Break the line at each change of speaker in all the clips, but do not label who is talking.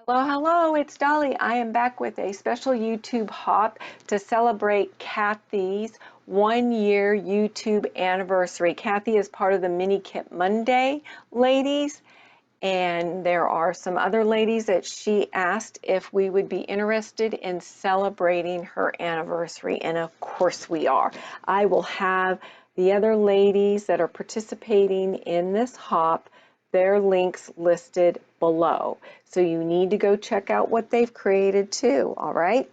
Hello, hello, it's Dolly. I am back with a special YouTube hop to celebrate Kathy's 1-year YouTube anniversary. Kathy is part of the Mini Kit Monday ladies, and there are some other ladies that she asked if we would be interested in celebrating her anniversary, and of course we are. I will have the other ladies that are participating in this hop, their links listed below. So you need to go check out what they've created too, all right?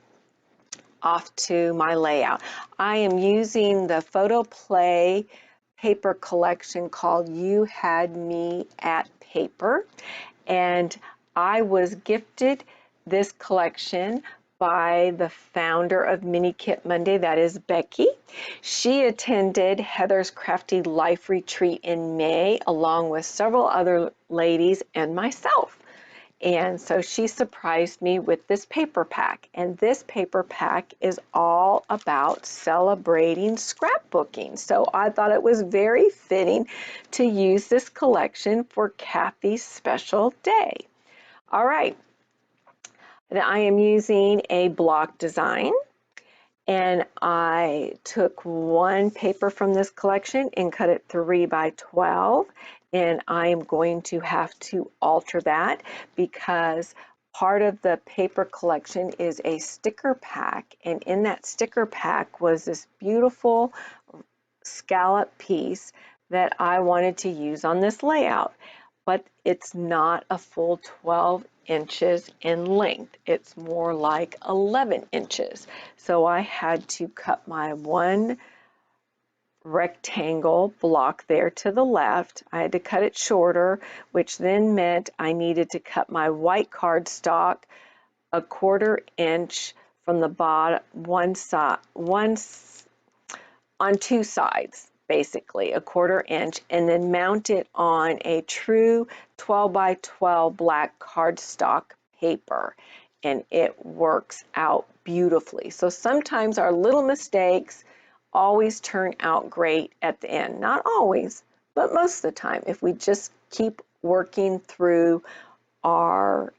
Off to my layout. I am using the Photo Play paper collection called You Had Me at Paper, and I was gifted this collection by the founder of Mini Kit Monday, that is Becky. She attended Heather's Crafty Life Retreat in May along with several other ladies and myself. And so she surprised me with this paper pack. And this paper pack is all about celebrating scrapbooking. So I thought it was very fitting to use this collection for Kathy's special day. All right. I am using a block design. And I took one paper from this collection and cut it 3 by 12. And I am going to have to alter that because part of the paper collection is a sticker pack. And in that sticker pack was this beautiful scallop piece that I wanted to use on this layout. But it's not a full 12 inches in length. It's more like 11 inches. So I had to cut my one rectangle block there to the left. I had to cut it shorter, which then meant I needed to cut my white cardstock 1/4 inch from the bottom, on two sides, basically 1/4 inch, and then mount it on a true 12 by 12 black cardstock paper, and it works out beautifully. So sometimes our little mistakes always turn out great at the end. Not always, but most of the time, if we just keep working through our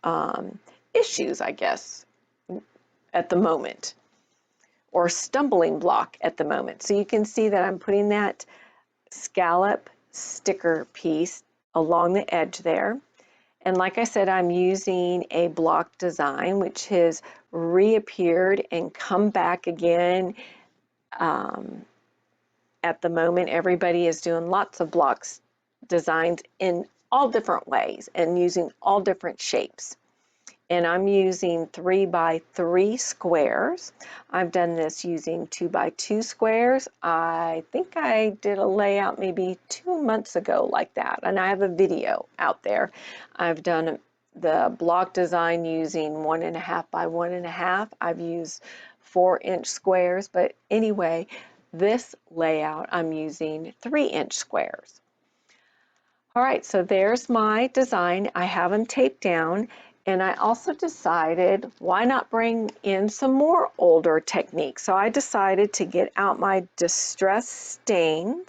issues, I guess, at the moment, or stumbling block at the moment. So you can see that I'm putting that scallop sticker piece along the edge there. And like I said, I'm using a block design, which has reappeared and come back again. At the moment, everybody is doing lots of blocks designs in all different ways and using all different shapes. And I'm using 3 by 3 squares. I've done this using 2 by 2 squares. I think I did a layout maybe 2 months ago like that, and I have a video out there. I've done the block design using 1.5 by 1.5. I've used 4-inch squares, but anyway, this layout I'm using 3-inch squares. All right, so there's my design. I have them taped down. And I also decided, why not bring in some more older techniques? So I decided to get out my Distress Stains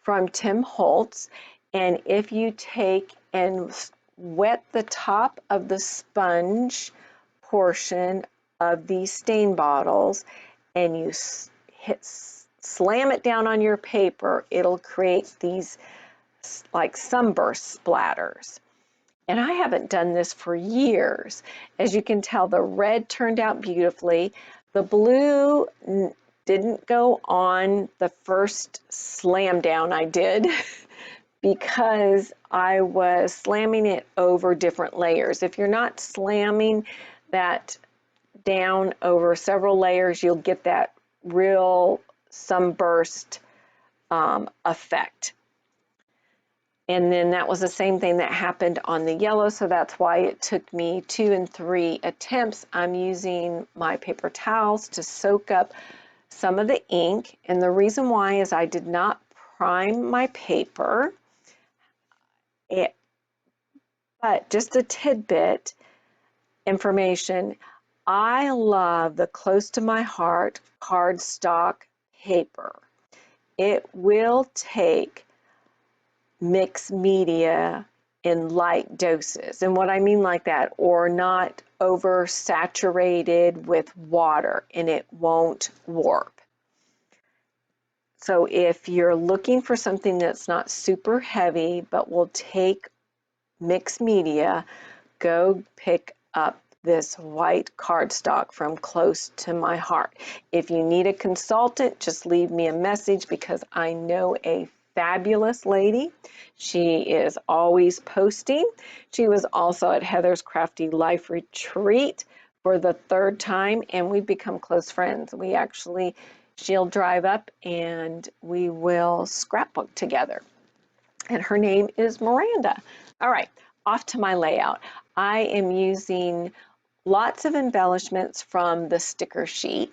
from Tim Holtz. And if you take and wet the top of the sponge portion of these stain bottles and you slam it down on your paper, it'll create these like sunburst splatters. And I haven't done this for years. As you can tell, the red turned out beautifully. The blue didn't go on the first slam down I did because I was slamming it over different layers. If you're not slamming that down over several layers, you'll get that real sunburst effect. And then that was the same thing that happened on the yellow, so that's why it took me 2 and 3 attempts. I'm using my paper towels to soak up some of the ink, and the reason why is I did not prime my paper. But just a tidbit information, I love the close to my heart cardstock paper. It will take mixed media in light doses. And what I mean like that, or not oversaturated with water and it won't warp. So if you're looking for something that's not super heavy but will take mixed media, go pick up this white cardstock from Close to My Heart. If you need a consultant, just leave me a message because I know a fabulous lady. She is always posting. She was also at Heather's Crafty Life Retreat for the 3rd time, and we've become close friends. She'll drive up and we will scrapbook together. And her name is Miranda. All right, off to my layout. I am using lots of embellishments from the sticker sheet.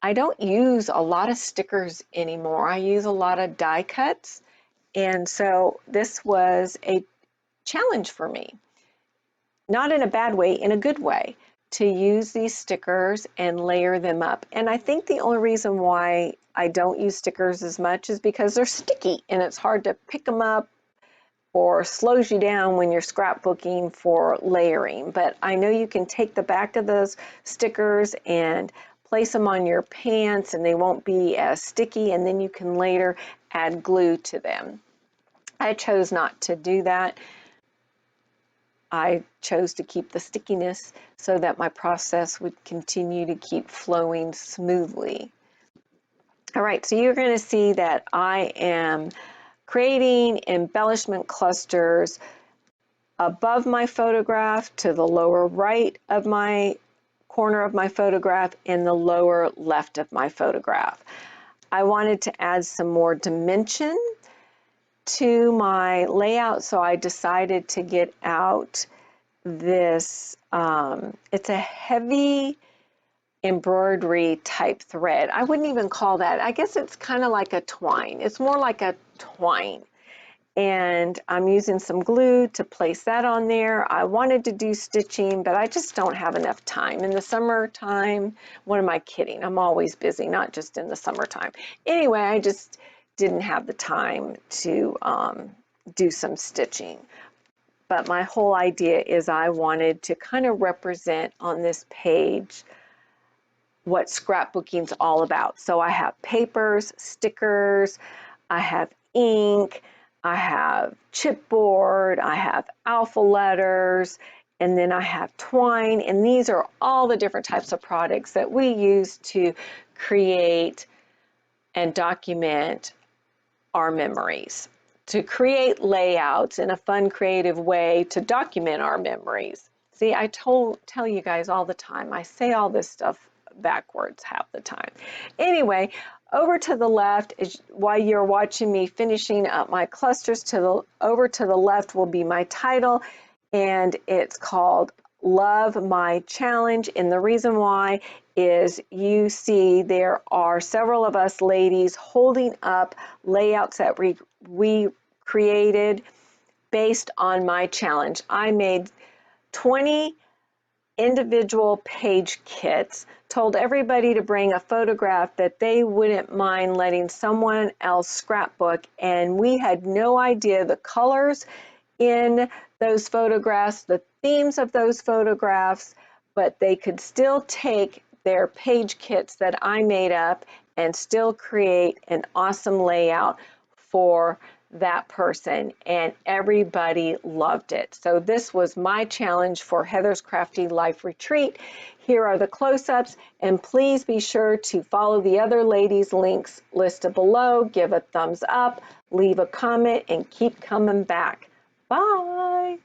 I don't use a lot of stickers anymore. I use a lot of die cuts. And so this was a challenge for me. Not in a bad way, in a good way, to use these stickers and layer them up. And I think the only reason why I don't use stickers as much is because they're sticky and it's hard to pick them up, or slows you down when you're scrapbooking for layering. But I know you can take the back of those stickers and place them on your pants and they won't be as sticky, and then you can later add glue to them. I chose not to do that. I chose to keep the stickiness so that my process would continue to keep flowing smoothly. All right, so you're going to see that I am creating embellishment clusters above my photograph, to the lower right of my corner of my photograph, and the lower left of my photograph. I wanted to add some more dimension to my layout, so I decided to get out this, it's a heavy embroidery type thread. I wouldn't even call that, I guess it's kind of like a twine. It's more like a twine. And I'm using some glue to place that on there. I wanted to do stitching, but I just don't have enough time. In the summertime, what am I kidding? I'm always busy, not just in the summertime. Anyway, I just didn't have the time to do some stitching. But my whole idea is I wanted to kind of represent on this page what scrapbooking's all about. So I have papers, stickers, I have ink, I have chipboard, I have alpha letters, and then I have twine. And these are all the different types of products that we use to create and document our memories, to create layouts in a fun, creative way to document our memories. See, I tell you guys all the time, I say all this stuff backwards half the time. Anyway, over to the left, is while you're watching me finishing up my clusters, over to the left will be my title, and it's called Love My Challenge. And the reason why is you see there are several of us ladies holding up layouts that we created based on my challenge. I made 20 individual page kits, told everybody to bring a photograph that they wouldn't mind letting someone else scrapbook, and we had no idea the colors in those photographs, the themes of those photographs, but they could still take their page kits that I made up and still create an awesome layout for that person, and everybody loved it. So this was my challenge for Heather's Crafty Life Retreat. Here are the close-ups, and please be sure to follow the other ladies' links listed below, give a thumbs up, leave a comment, and keep coming back. Bye.